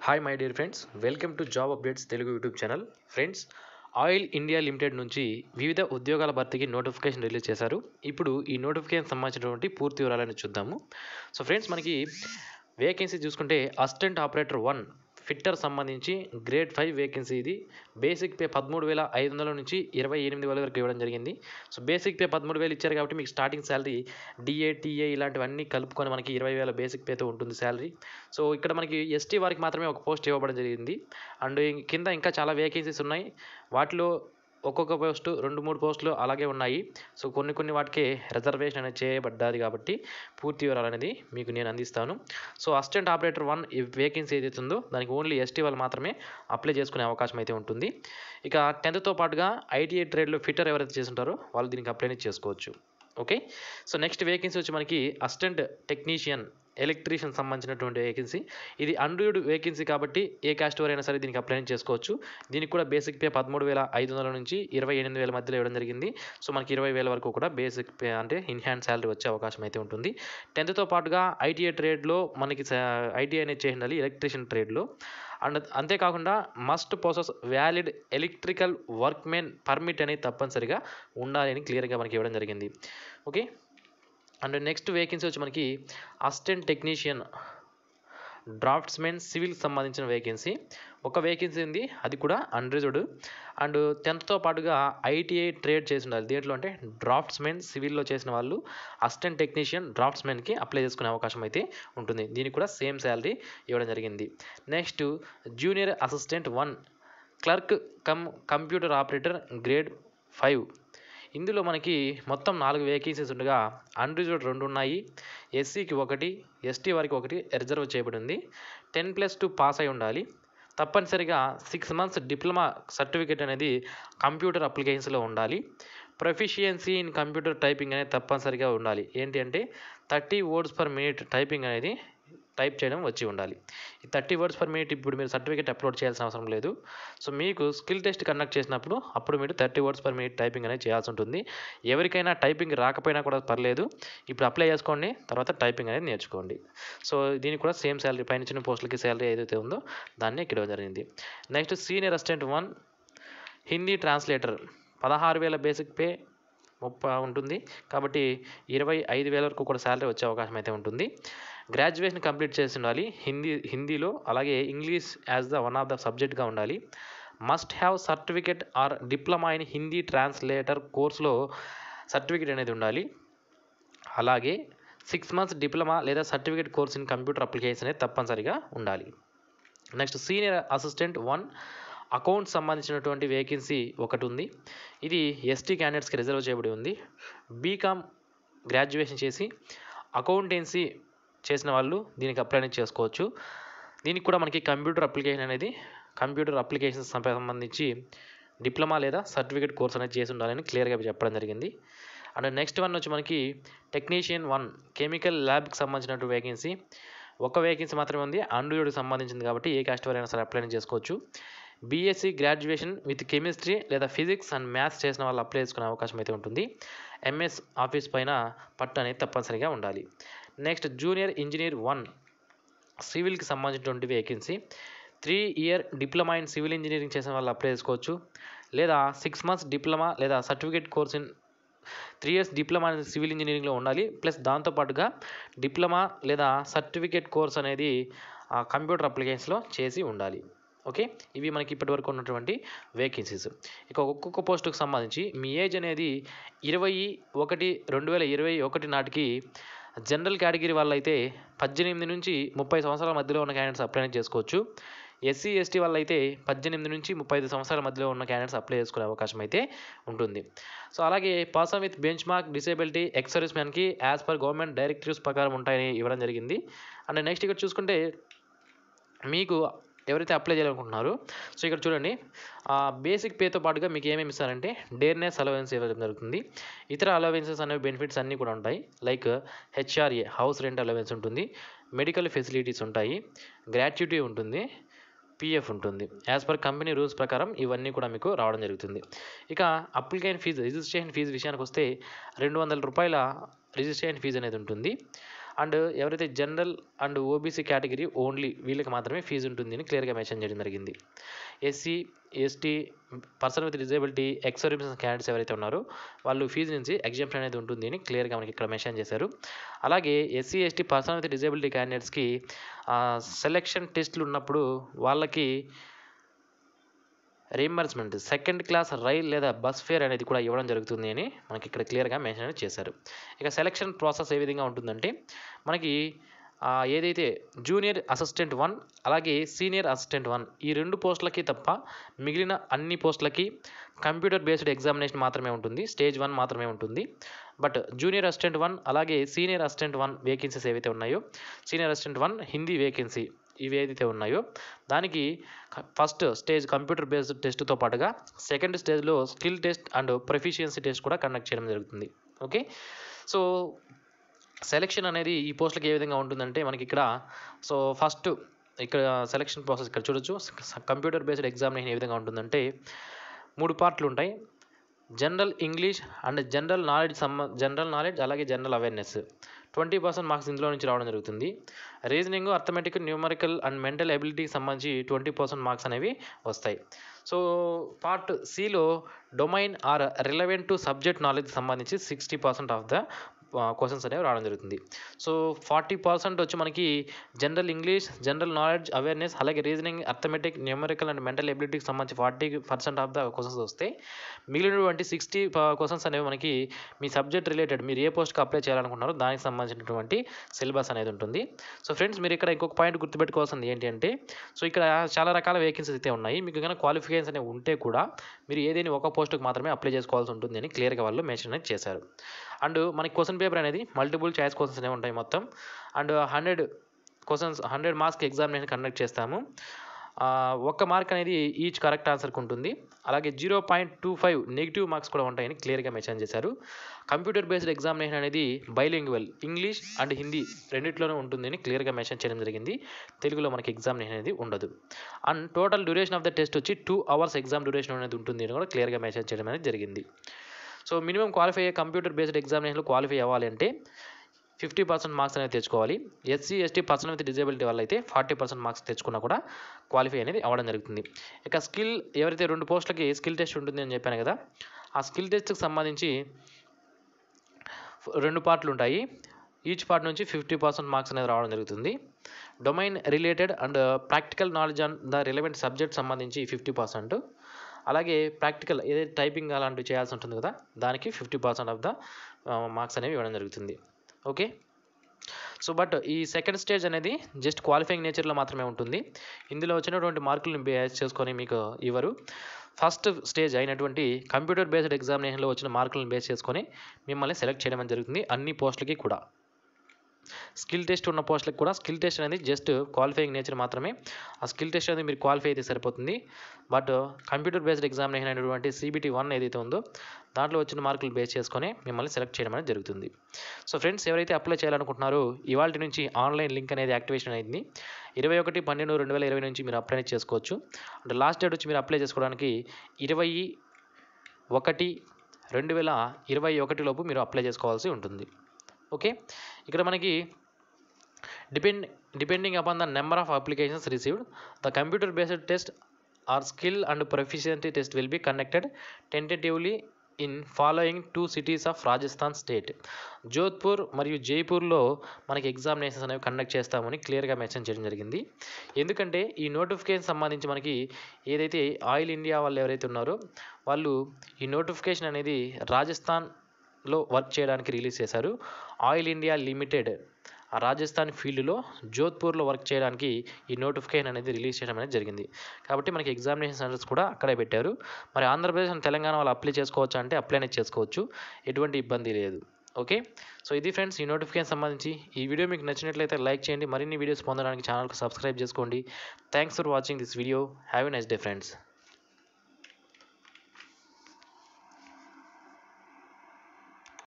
Hi my dear friends, welcome to job updates Telugu YouTube channel. Friends, oil India limited నుంచి వివిధ ఉద్యోగాల భర్తీకి notification release చేశారు. ఇప్పుడు ఈ నోటిఫికేషన్ సంబంధించినటువంటి పూర్తి వివరాలను చూద్దాము. సో ఫ్రెండ్స్, మనకి వేకెన్సీ చూసుకుంటే అసిస్టెంట్ ఆపరేటర్ 1 ఫిట్టర్ సంబంధించి గ్రేడ్ 5 వేకెన్సీ. ఇది బేసిక్ పే 13,500 నుంచి 28,000 వరకు ఇవ్వడం జరిగింది. సో బేసిక్ పే 13,000 ఇచ్చారు కాబట్టి మీకు స్టార్టింగ్ శాలరీ డిఏ టీఏ ఇలాంటివన్నీ కలుపుకొని మనకి 20,000 బేసిక్ పేతో ఉంటుంది శాలరీ. సో ఇక్కడ మనకి ఎస్టీ వారికి మాత్రమే ఒక పోస్ట్ ఇవ్వడం జరిగింది. అండ్ కింద ఇంకా చాలా వేకెన్సీస్ ఉన్నాయి. వాటిలో ఒక్కొక్క పోస్టు 2-3 పోస్టులు అలాగే ఉన్నాయి. సో కొన్ని వాటికి రిజర్వేషన్ అనేది చేయబడ్డది కాబట్టి పూర్తి వివరాలు అనేది మీకు నేను అందిస్తాను. సో అసిస్టెంట్ ఆపరేటర్ 1 ఈ వేకెన్సీ ఏదైతే ఉందో దానికి ఓన్లీ ఎస్టీ వాళ్ళు మాత్రమే అప్లై చేసుకునే అవకాశం అయితే ఉంటుంది. ఇక 10th పాటుగా ఐటీఐ ట్రేడ్లో ఫిట్టర్ ఎవరైతే చేస్తుంటారో వాళ్ళు దీనికి అప్లై చేసుకోవచ్చు. ఓకే. సో నెక్స్ట్ వేకెన్సీ వచ్చి మనకి అసిస్టెంట్ టెక్నీషియన్ ఎలక్ట్రీషియన్ సంబంధించినటువంటి వేకెన్సీ. ఇది అన్రివ్డ్ వేకెన్సీ కాబట్టి ఏ కాస్ట్ వారైనా సరే దీనికి అప్లై చేసుకోవచ్చు. దీనికి కూడా బేసిక్ పే 13,500 నుంచి 28,000 మధ్యలో ఇవ్వడం జరిగింది. సో మనకి 20,000 వరకు కూడా బేసిక్ పే అంటే ఇన్ హ్యాండ్ శాలరీ వచ్చే అవకాశం అయితే ఉంటుంది. 10th పాటుగా ఐటీఐ ట్రేడ్లో మనకి ఐటీఐ అనేది చేసి ఉండాలి ఎలక్ట్రీషియన్ ట్రేడ్లో. అండ్ అంతేకాకుండా must possess valid electrical workmen permit అనేది తప్పనిసరిగా ఉండాలి అని క్లియర్గా మనకి ఇవ్వడం జరిగింది. ఓకే. అండ్ నెక్స్ట్ వేకెన్సీ వచ్చి మనకి అసిస్టెంట్ టెక్నీషియన్ డ్రాఫ్ట్స్మెన్ సివిల్ సంబంధించిన వేకెన్సీ. ఒక వేకెన్సీ ఉంది, అది కూడా అన్రిజర్వ్డ్. అండ్ 10th పాటుగా ఐటీఐ ట్రేడ్ చేసి ఉండాలి. దేంట్లో అంటే డ్రాఫ్ట్స్మెన్ సివిల్లో చేసిన వాళ్ళు అసిస్టెంట్ టెక్నీషియన్ డ్రాఫ్ట్స్మెన్కి అప్లై చేసుకునే అవకాశం అయితే ఉంటుంది. దీనికి కూడా సేమ్ శాలరీ ఇవ్వడం జరిగింది. Next junior assistant 1 clerk computer operator grade 5. ఇందులో మనకి మొత్తం 4 వేకెన్సీస్ ఉండగా అన్రిజర్వ్డ్ 2 ఉన్నాయి. ఎస్సీకి 1, ఎస్టీ వారికి 1 రిజర్వ్ చేయబడి ఉంది. 10+2 పాస్ అయి ఉండాలి. తప్పనిసరిగా 6 months డిప్లొమా సర్టిఫికేట్ అనేది కంప్యూటర్ అప్లికేషన్స్లో ఉండాలి. ప్రొఫిషియన్సీ ఇన్ కంప్యూటర్ టైపింగ్ అనేది తప్పనిసరిగా ఉండాలి. ఏంటి అంటే 30 words per minute టైపింగ్ అనేది టైప్ చేయడం వచ్చి ఉండాలి. ఈ 30 words per minute ఇప్పుడు మీరు సర్టిఫికేట్ అప్లోడ్ చేయాల్సిన అవసరం లేదు. సో మీకు స్కిల్ టెస్ట్ కండక్ట్ చేసినప్పుడు అప్పుడు మీరు 30 words per minute టైపింగ్ అనేది చేయాల్సి ఉంటుంది. ఎవరికైనా టైపింగ్ రాకపోయినా కూడా పర్లేదు, ఇప్పుడు అప్లై చేసుకోండి, తర్వాత టైపింగ్ అనేది నేర్చుకోండి. సో దీనికి కూడా సేమ్ శాలరీ, పైన చిన్న పోస్టులకి శాలరీ ఏదైతే ఉందో దాన్ని ఇక్కడ జరిగింది. Next senior assistant 1 Hindi translator 16,000 basic pay 30 ఉంటుంది కాబట్టి 25,000 వరకు కూడా శాలరీ వచ్చే అవకాశం అయితే ఉంటుంది. గ్రాడ్యుయేషన్ కంప్లీట్ చేసి ఉండాలి హిందీలో, అలాగే English as the one of the సబ్జెక్ట్గా ఉండాలి. Must have certificate or diploma in Hindi translator కోర్సులో సర్టిఫికేట్ అనేది ఉండాలి. అలాగే 6 months డిప్లొమా లేదా certificate course in computer application అనేది తప్పనిసరిగా ఉండాలి. నెక్స్ట్ సీనియర్ అసిస్టెంట్ 1 అకౌంట్స్ సంబంధించినటువంటి వేకెన్సీ ఒకటి ఉంది. ఇది ఎస్టీ క్యాండిడేట్స్కి రిజర్వ్ చేయబడి ఉంది. బీకామ్ గ్రాడ్యుయేషన్ చేసి అకౌంటెన్సీ చేసిన వాళ్ళు దీనికి అప్లై చేసుకోవచ్చు. దీనికి కూడా మనకి కంప్యూటర్ అప్లికేషన్స్ సంబంధించి డిప్లొమా లేదా సర్టిఫికేట్ కోర్స్ అనేది చేసి ఉండాలని క్లియర్గా చెప్పడం జరిగింది. అండ్ నెక్స్ట్ వన్ వచ్చి మనకి టెక్నీషియన్ 1 కెమికల్ ల్యాబ్కి సంబంధించినటువంటి వేకెన్సీ. ఒక వేకెన్సీ మాత్రమే ఉంది, అన్రిజర్వ్డ్కి సంబంధించింది కాబట్టి ఏ కాస్ట్ వారైనా సరే అప్లై చేసుకోవచ్చు. బీఎస్సీ గ్రాడ్యుయేషన్ విత్ కెమిస్ట్రీ లేదా ఫిజిక్స్ అండ్ మ్యాథ్స్ చేసిన వాళ్ళు అప్లై చేసుకునే అవకాశం అయితే ఉంటుంది. ఎంఎస్ ఆఫీస్ పైన పట్టు అనేది తప్పనిసరిగా ఉండాలి. నెక్స్ట్ జూనియర్ ఇంజనీర్ 1 సివిల్కి సంబంధించినటువంటి vacancy. 3 year diploma in civil engineering చేసిన వాళ్ళు అప్లై చేసుకోవచ్చు. లేదా 6 months డిప్లొమా లేదా certificate course in 3 years diploma civil ఇంజనీరింగ్లో ఉండాలి. ప్లస్ దాంతోపాటుగా డిప్లొమా లేదా సర్టిఫికేట్ కోర్స్ అనేది కంప్యూటర్ అప్లికేషన్స్లో చేసి ఉండాలి. ఓకే. ఇవి మనకి ఇప్పటివరకు ఉన్నటువంటి వేకెన్సీస్. ఇక ఒక్కొక్క పోస్టుకు సంబంధించి మీ ఏజ్ అనేది 21/2021 నాటికి జనరల్ కేటగిరీ వాళ్ళైతే 18 నుంచి 30 సంవత్సరాల మధ్యలో ఉన్న క్యాండిడేట్స్ అప్లై చేసుకోవచ్చు. ఎస్సీ ఎస్టీ వాళ్ళైతే 18 నుంచి 35 సంవత్సరాల మధ్యలో ఉన్న క్యాండిడేట్స్ అప్లై చేసుకునే అవకాశం అయితే ఉంటుంది. సో అలాగే person with benchmark disability ex service మ్యాన్కి యాజ్ పర్ గవర్నమెంట్ డైరెక్టివ్స్ ప్రకారం ఉంటాయని ఇవ్వడం జరిగింది. అండ్ నెక్స్ట్ ఇక్కడ చూసుకుంటే మీకు ఎవరైతే అప్లై చేయాలనుకుంటున్నారో, సో ఇక్కడ చూడండి, బేసిక్ పేతో పాటుగా మీకు ఏమేమి ఇస్తారంటే డేర్నెస్ అలవెన్స్ ఇవ్వడం జరుగుతుంది. ఇతర అలవెన్సెస్ అనేవి బెనిఫిట్స్ అన్నీ కూడా ఉంటాయి. Like HRA house rent allowance ఉంటుంది, మెడికల్ ఫెసిలిటీస్ ఉంటాయి, గ్రాట్యుటీ ఉంటుంది, పిఎఫ్ ఉంటుంది. యాజ్ పర్ కంపెనీ రూల్స్ ప్రకారం ఇవన్నీ కూడా మీకు రావడం జరుగుతుంది. ఇక రిజిస్ట్రేషన్ ఫీజు విషయానికి వస్తే 200 రూపాయల రిజిస్ట్రేషన్ ఫీజు అనేది ఉంటుంది. అండ్ ఎవరైతే general and OBC category only వీళ్ళకి మాత్రమే ఫీజు ఉంటుంది అని క్లియర్గా మెన్షన్ చేయడం జరిగింది. SC, ST, person with disability, ex service candidates ఎవరైతే ఉన్నారో వాళ్ళు ఫీజు నుంచి ఎగ్జామ్షన్ అనేది ఉంటుంది అని క్లియర్గా మనకి ఇక్కడ మెన్షన్ చేశారు. అలాగే SC, ST, person with disability క్యాండిడేట్స్కి సెలెక్షన్ టెస్టులు ఉన్నప్పుడు వాళ్ళకి రీయింబర్స్మెంట్ సెకండ్ క్లాస్ రైల్ లేదా బస్ ఫేర్ అనేది కూడా ఇవ్వడం జరుగుతుంది అని మనకి ఇక్కడ క్లియర్గా మెన్షన్ చేశారు. ఇక సెలక్షన్ ప్రాసెస్ ఏ విధంగా ఉంటుందంటే మనకి ఏదైతే జూనియర్ అసిస్టెంట్ 1 అలాగే సీనియర్ అసిస్టెంట్ 1 ఈ 2 పోస్టులకి తప్ప మిగిలిన అన్ని పోస్టులకి కంప్యూటర్ బేస్డ్ ఎగ్జామినేషన్ మాత్రమే ఉంటుంది. స్టేజ్ 1 మాత్రమే ఉంటుంది. బట్ జూనియర్ అసిస్టెంట్ 1 అలాగే సీనియర్ అసిస్టెంట్ 1 వేకెన్సీస్ ఏవైతే ఉన్నాయో, సీనియర్ అసిస్టెంట్ 1 హిందీ వేకెన్సీ ఇవి ఏదైతే ఉన్నాయో దానికి ఫస్ట్ స్టేజ్ కంప్యూటర్ బేస్డ్ టెస్ట్తో పాటుగా సెకండ్ స్టేజ్లో skill test and proficiency test కూడా కండక్ట్ చేయడం జరుగుతుంది. ఓకే, సో సెలెక్షన్ అనేది ఈ పోస్టులకు ఏ విధంగా ఉంటుందంటే మనకి ఇక్కడ ఫస్ట్ ఇక్కడ సెలెక్షన్ ప్రాసెస్ ఇక్కడ చూడొచ్చు. కంప్యూటర్ బేస్డ్ ఎగ్జామినేషన్ ఏ విధంగా ఉంటుందంటే 3 పార్ట్లు ఉంటాయి. General English and general knowledge అలాగే జనరల్ అవేర్నెస్ 20% మార్క్స్ ఇందులో నుంచి రావడం జరుగుతుంది. Reasoning, arithmetic, numerical and mental ఎబిలిటీకి సంబంధించి 20% మార్క్స్ అనేవి వస్తాయి. సో పార్ట్ సిలో domain or relevant to subject knowledge సంబంధించి 60% ఆఫ్ ద క్వశ్చన్స్ అనేవి రావడం జరుగుతుంది. సో 40% వచ్చి మనకి general English, general knowledge, awareness అలాగే reasoning, arithmetic, numerical and mental ఎబిలిటీకి సంబంధించి 40% ఆఫ్ ద క్వశ్చన్స్ వస్తే మిగిలినటువంటి 60 క్వశ్చన్స్ అనేవి మనకి మీ సబ్జెక్ట్ రిలేటెడ్ మీరు ఏ పోస్ట్కి అప్లై చేయాలనుకుంటున్నారో దానికి సంబంధించినటువంటి సిలబస్ అనేది ఉంటుంది. సో ఫ్రెండ్స్ మీరు ఇక్కడ ఇంకొక పాయింట్ గుర్తుపెట్టుకోవాల్సింది ఏంటి అంటే ఇక్కడ చాలా రకాల వేకెన్సీస్ అయితే ఉన్నాయి. మీకు కనుక క్వాలిఫికేషన్స్ అనేవి ఉంటే కూడా మీరు ఏదైనా ఒక పోస్టుకి మాత్రమే అప్లై చేసుకోవాల్సి ఉంటుంది అని క్లియర్గా వాళ్ళు మెన్షన్ అనేది చేశారు. అండ్ మనకి క్వశ్చన్ పేపర్ అనేది మల్టిపుల్ చాయిస్ క్వశ్చన్స్ అనేవి ఉంటాయి మొత్తం. అండ్ 100 మార్క్స్కి ఎగ్జామినేషన్ కండక్ట్ చేస్తాము. 1 మార్క్ అనేది ఈచ్ కరెక్ట్ ఆన్సర్కి ఉంటుంది. అలాగే 0.25 నెగిటివ్ మార్క్స్ కూడా ఉంటాయని క్లియర్గా మెన్షన్ చేశారు. కంప్యూటర్ బేస్డ్ ఎగ్జామినేషన్ అనేది బైలింగ్వల్ ఇంగ్లీష్ అండ్ హిందీ రెండిట్లోనే ఉంటుందని క్లియర్గా మెన్షన్ చేయడం జరిగింది. తెలుగులో మనకి ఎగ్జామినేషన్ అనేది ఉండదు. And total duration of the test వచ్చి 2 hours ఎగ్జామ్ డ్యూరేషన్ అనేది ఉంటుంది అని కూడా క్లియర్గా మెన్షన్ చేయడం అనేది జరిగింది. సో మినిమం క్వాలిఫై అయ్యే కంప్యూటర్ బేస్డ్ ఎగ్జామినేషన్లో క్వాలిఫై అవ్వాలి అంటే 50% మార్క్స్ అనేది తెచ్చుకోవాలి. SC, ST, person with disability వల్ల అయితే 40% మార్క్స్ తెచ్చుకున్నా కూడా క్వాలిఫై అనేది అవ్వడం జరుగుతుంది. ఇక స్కిల్ ఎవరైతే 2 పోస్టులకి స్కిల్ టెస్ట్ ఉంటుంది అని చెప్పాను కదా, ఆ స్కిల్ టెస్ట్కి సంబంధించి 2 పార్ట్లు ఉంటాయి. ఈచ్ పార్ట్ నుంచి 50% మార్క్స్ అనేది రావడం జరుగుతుంది. Domain related and practical knowledge on the relevant subject సంబంధించి 50%, అలాగే ప్రాక్టికల్ ఏదైతే టైపింగ్ అలాంటివి చేయాల్సి ఉంటుంది కదా దానికి 50% ఆఫ్ ద మార్క్స్ అనేవి ఇవ్వడం జరుగుతుంది. ఓకే, సో బట్ ఈ సెకండ్ స్టేజ్ అనేది జస్ట్ క్వాలిఫైయింగ్ నేచర్లో మాత్రమే ఉంటుంది. ఇందులో వచ్చినటువంటి మార్కులను బేస్ చేసుకొని మీకు ఇవ్వరు. ఫస్ట్ స్టేజ్ అయినటువంటి కంప్యూటర్ బేస్డ్ ఎగ్జామినేషన్లో వచ్చిన మార్కులను బేస్ చేసుకొని మిమ్మల్ని సెలెక్ట్ చేయడం జరుగుతుంది అన్ని పోస్టులకి కూడా. స్కిల్ టెస్ట్ ఉన్న పోస్టులకు కూడా స్కిల్ టెస్ట్ అనేది జస్ట్ క్వాలిఫైయింగ్ నేచర్ మాత్రమే. ఆ స్కిల్ టెస్ట్ అనేది మీరు క్వాలిఫై అయితే సరిపోతుంది. బట్ కంప్యూటర్ బేస్డ్ ఎగ్జామినేషన్ అయినటువంటి CBT 1 ఏదైతే ఉందో దాంట్లో వచ్చిన మార్కులు బేస్ చేసుకొని మిమ్మల్ని సెలెక్ట్ చేయడం అనేది జరుగుతుంది. సో ఫ్రెండ్స్ ఎవరైతే అప్లై చేయాలనుకుంటున్నారో ఇవాళ నుంచి ఆన్లైన్ లింక్ అనేది యాక్టివేషన్ అయింది. 21/12/2020 నుంచి మీరు అప్లై చేసుకోవచ్చు. అంటే లాస్ట్ డేట్ వచ్చి మీరు అప్లై చేసుకోవడానికి 21/1/2021 లోపు మీరు అప్లై చేసుకోవాల్సి ఉంటుంది. ఓకే, ఇక్కడ మనకి depending upon the number of applications received the computer based test are skill and proficiency test will be conducted tentatively in following 2 cities of Rajasthan state. Jodhpur మరియు జైపూర్లో మనకి ఎగ్జామినేషన్స్ అనేవి కండక్ట్ చేస్తామని క్లియర్గా మెన్షన్ చేయడం జరిగింది. ఎందుకంటే ఈ నోటిఫికేషన్ సంబంధించి మనకి ఏదైతే ఆయిల్ ఇండియా వాళ్ళు ఎవరైతే ఉన్నారో వాళ్ళు ఈ నోటిఫికేషన్ అనేది రాజస్థాన్లో వర్క్ చేయడానికి రిలీజ్ చేశారు. ఆయిల్ ఇండియా లిమిటెడ్ రాజస్థాన్ ఫీల్డ్లో జోధ్పూర్లో వర్క్ చేయడానికి ఈ నోటిఫికేషన్ అనేది రిలీజ్ చేయడం అనేది జరిగింది. కాబట్టి మనకి ఎగ్జామినేషన్ సెంటర్స్ కూడా అక్కడే పెట్టారు. మరి ఆంధ్రప్రదేశ్ అండ్ తెలంగాణ వాళ్ళు అప్లై చేసుకోవచ్చు అంటే అప్లై అనేది చేసుకోవచ్చు, ఎటువంటి ఇబ్బంది లేదు. ఓకే, సో ఇది ఫ్రెండ్స్ ఈ నోటిఫికేషన్ సంబంధించి. ఈ వీడియో మీకు నచ్చినట్లయితే లైక్ చేయండి. మరిన్ని వీడియోస్ పొందడానికి ఛానల్కి సబ్స్క్రైబ్ చేసుకోండి. Thanks for watching this video. Have a nice day friends.